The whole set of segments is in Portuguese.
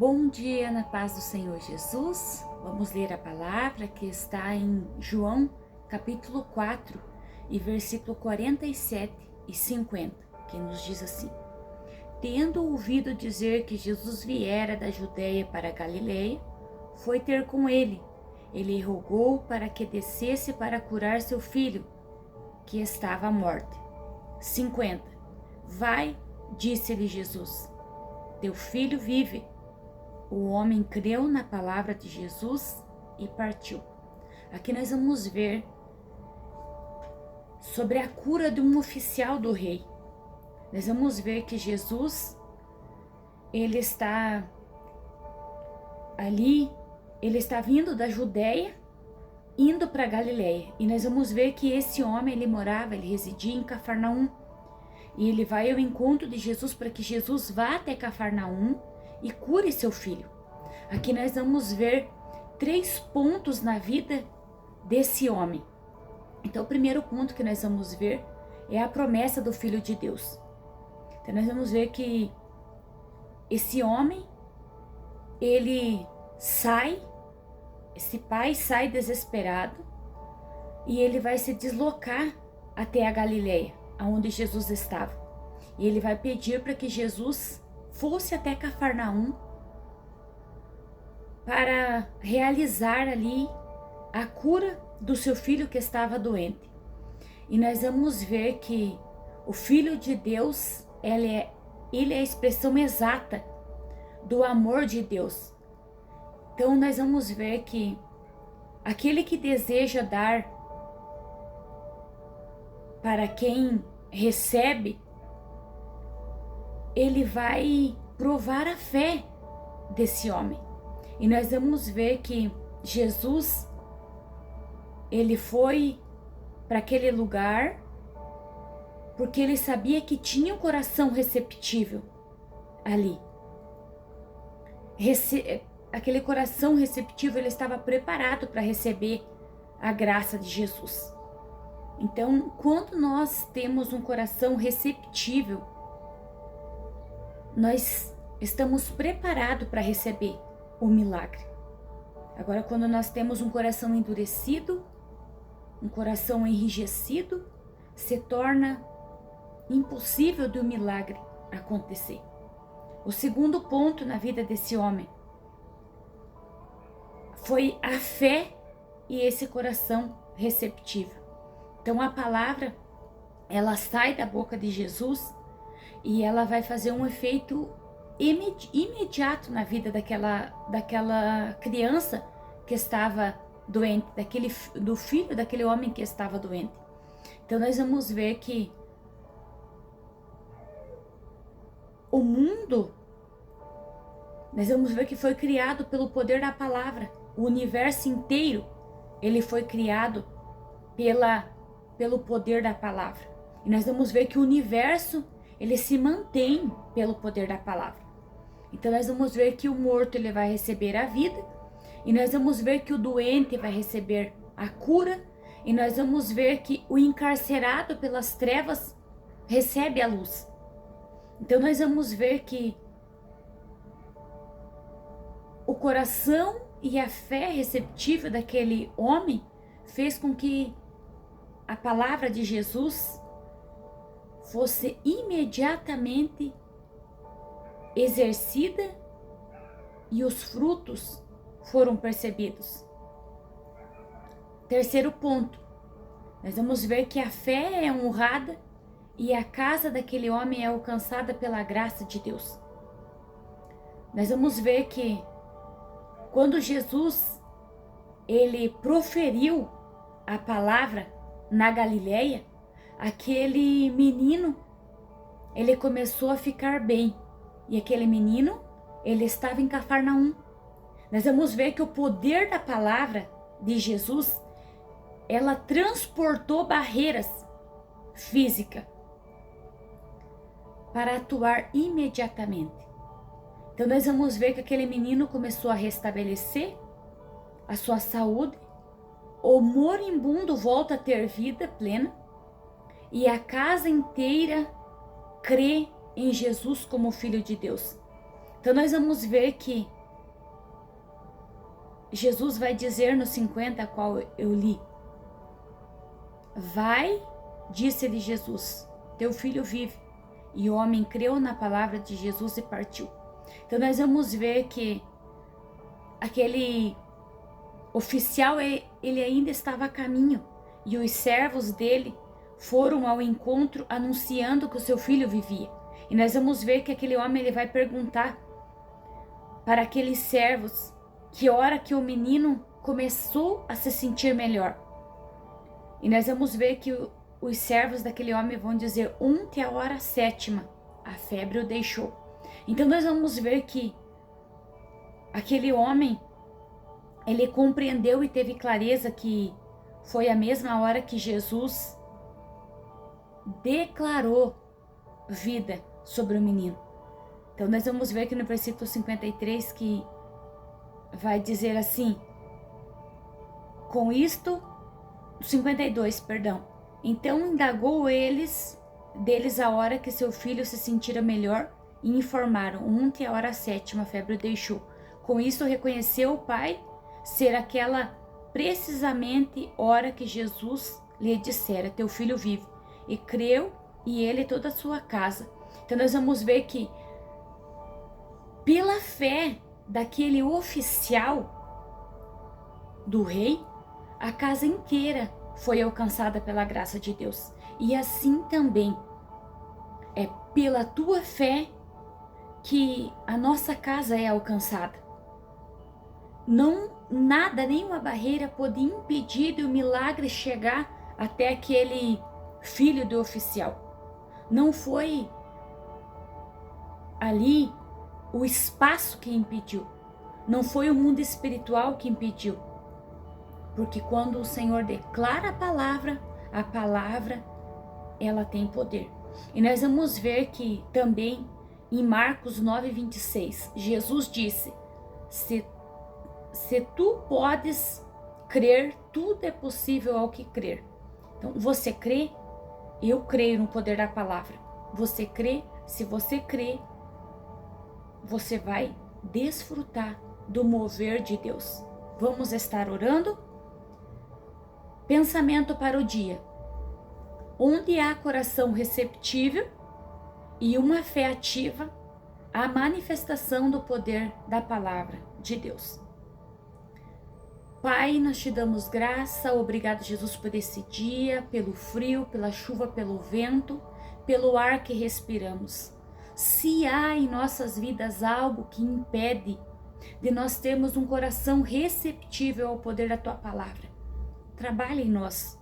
Bom dia na paz do Senhor Jesus. Vamos ler a palavra que está em João capítulo 4 e versículo 47 e 50, que nos diz assim: Tendo ouvido dizer que Jesus viera da Judeia para a Galileia, foi ter com ele. Ele rogou para que descesse para curar seu filho, que estava à morte. 50. Vai, disse-lhe Jesus, teu filho vive. O homem creu na palavra de Jesus e partiu. Aqui nós vamos ver sobre a cura de um oficial do rei. Nós vamos ver que Jesus, ele está ali, ele está vindo da Judeia, indo para Galileia. E nós vamos ver que esse homem, ele residia em Cafarnaum. E ele vai ao encontro de Jesus para que Jesus vá até Cafarnaum e cure seu filho. Aqui nós vamos ver 3 pontos na vida desse homem. Então, o primeiro ponto que nós vamos ver é a promessa do Filho de Deus. Então, nós vamos ver que esse homem, esse pai sai desesperado e ele vai se deslocar até a Galileia, aonde Jesus estava. E ele vai pedir para que Jesus fosse até Cafarnaum para realizar ali a cura do seu filho que estava doente. E nós vamos ver que o Filho de Deus, ele é a expressão exata do amor de Deus. Então nós vamos ver que aquele que deseja dar para quem recebe, ele vai provar a fé desse homem. E nós vamos ver que Jesus, ele foi para aquele lugar porque ele sabia que tinha um coração receptível ali. Aquele coração receptivo, ele estava preparado para receber a graça de Jesus. Então, quando nós temos um coração receptível, nós estamos preparados para receber o milagre. Agora, quando nós temos um coração endurecido, um coração enrijecido, se torna impossível do milagre acontecer. O segundo ponto na vida desse homem foi a fé e esse coração receptivo. Então, a palavra, ela sai da boca de Jesus e ela vai fazer um efeito imediato na vida daquela criança que estava doente, do filho daquele homem que estava doente. Então nós vamos ver que o mundo, nós vamos ver que foi criado pelo poder da palavra. O universo inteiro, ele foi criado pelo poder da palavra. E nós vamos ver que o universo, ele se mantém pelo poder da palavra. Então nós vamos ver que o morto, ele vai receber a vida, e nós vamos ver que o doente vai receber a cura, e nós vamos ver que o encarcerado pelas trevas recebe a luz. Então nós vamos ver que o coração e a fé receptiva daquele homem fez com que a palavra de Jesus fosse imediatamente exercida e os frutos foram percebidos. Terceiro ponto, nós vamos ver que a fé é honrada e a casa daquele homem é alcançada pela graça de Deus. Nós vamos ver que quando Jesus, ele proferiu a palavra na Galileia, aquele menino, ele começou a ficar bem. E aquele menino, ele estava em Cafarnaum. Nós vamos ver que o poder da palavra de Jesus, ela transportou barreiras físicas para atuar imediatamente. Então nós vamos ver que aquele menino começou a restabelecer a sua saúde, o moribundo volta a ter vida plena e a casa inteira crê em Jesus como Filho de Deus. Então nós vamos ver que Jesus vai dizer no 50, a qual eu li: vai, disse-lhe Jesus, teu filho vive. E o homem creu na palavra de Jesus e partiu. Então nós vamos ver que aquele oficial, ele ainda estava a caminho, e os servos dele foram ao encontro anunciando que o seu filho vivia. E nós vamos ver que aquele homem, ele vai perguntar para aqueles servos que hora que o menino começou a se sentir melhor. E nós vamos ver que os servos daquele homem vão dizer: ontem a hora 7ª, a febre o deixou. Então nós vamos ver que aquele homem, ele compreendeu e teve clareza que foi a mesma hora que Jesus declarou vida sobre o menino. Então nós vamos ver que no versículo 53 que vai dizer assim, com isto, 52, perdão. Então indagou deles a hora que seu filho se sentira melhor e informaram: ontem a hora 7ª a febre o deixou. Com isso reconheceu o pai ser aquela precisamente hora que Jesus lhe dissera: teu filho vive. E creu, e ele e toda a sua casa. Então nós vamos ver que pela fé daquele oficial do rei, a casa inteira foi alcançada pela graça de Deus. E assim também é pela tua fé que a nossa casa é alcançada. Não nada, nenhuma barreira pode impedir de o milagre chegar até aquele filho do oficial. Não foi ali o espaço que impediu, não foi o mundo espiritual que impediu, porque quando o Senhor declara a palavra ela tem poder. E nós vamos ver que também em Marcos 9:26, Jesus disse: se tu podes crer, tudo é possível ao que crer. Então você crê? Eu creio no poder da palavra. Você crê? Se você crê, você vai desfrutar do mover de Deus. Vamos estar orando? Pensamento para o dia: onde há coração receptível e uma fé ativa, a manifestação do poder da palavra de Deus. Pai, nós te damos graça, obrigado, Jesus, por esse dia, pelo frio, pela chuva, pelo vento, pelo ar que respiramos. Se há em nossas vidas algo que impede de nós termos um coração receptível ao poder da tua palavra, trabalhe em nós.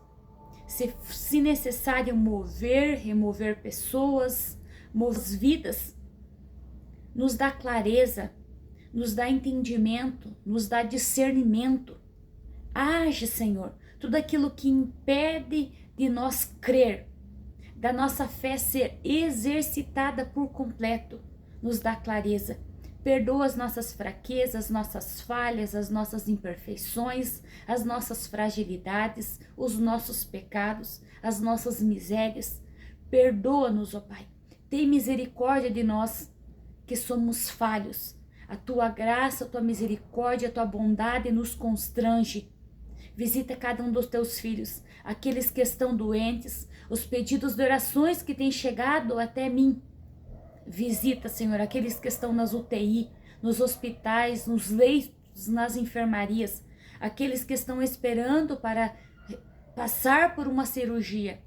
Se necessário remover pessoas, mover vidas, nos dá clareza, nos dá entendimento, nos dá discernimento. Age, Senhor, tudo aquilo que impede de nós crer, da nossa fé ser exercitada por completo, nos dá clareza. Perdoa as nossas fraquezas, nossas falhas, as nossas imperfeições, as nossas fragilidades, os nossos pecados, as nossas misérias. Perdoa-nos, ó Pai. Tem misericórdia de nós que somos falhos. A tua graça, a tua misericórdia, a tua bondade nos constrange. Visita cada um dos teus filhos, aqueles que estão doentes, os pedidos de orações que têm chegado até mim. Visita, Senhor, aqueles que estão nas UTI, nos hospitais, nos leitos, nas enfermarias, aqueles que estão esperando para passar por uma cirurgia.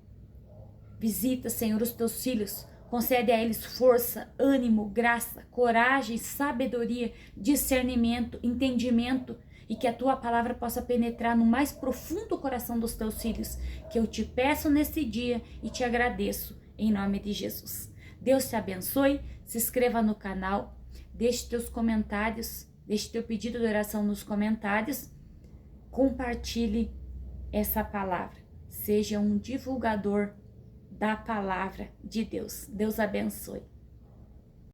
Visita, Senhor, os teus filhos, concede a eles força, ânimo, graça, coragem, sabedoria, discernimento, entendimento, e que a tua palavra possa penetrar no mais profundo coração dos teus filhos, que eu te peço nesse dia e te agradeço, em nome de Jesus. Deus te abençoe, se inscreva no canal, deixe teus comentários, deixe teu pedido de oração nos comentários, compartilhe essa palavra, seja um divulgador da palavra de Deus. Deus abençoe.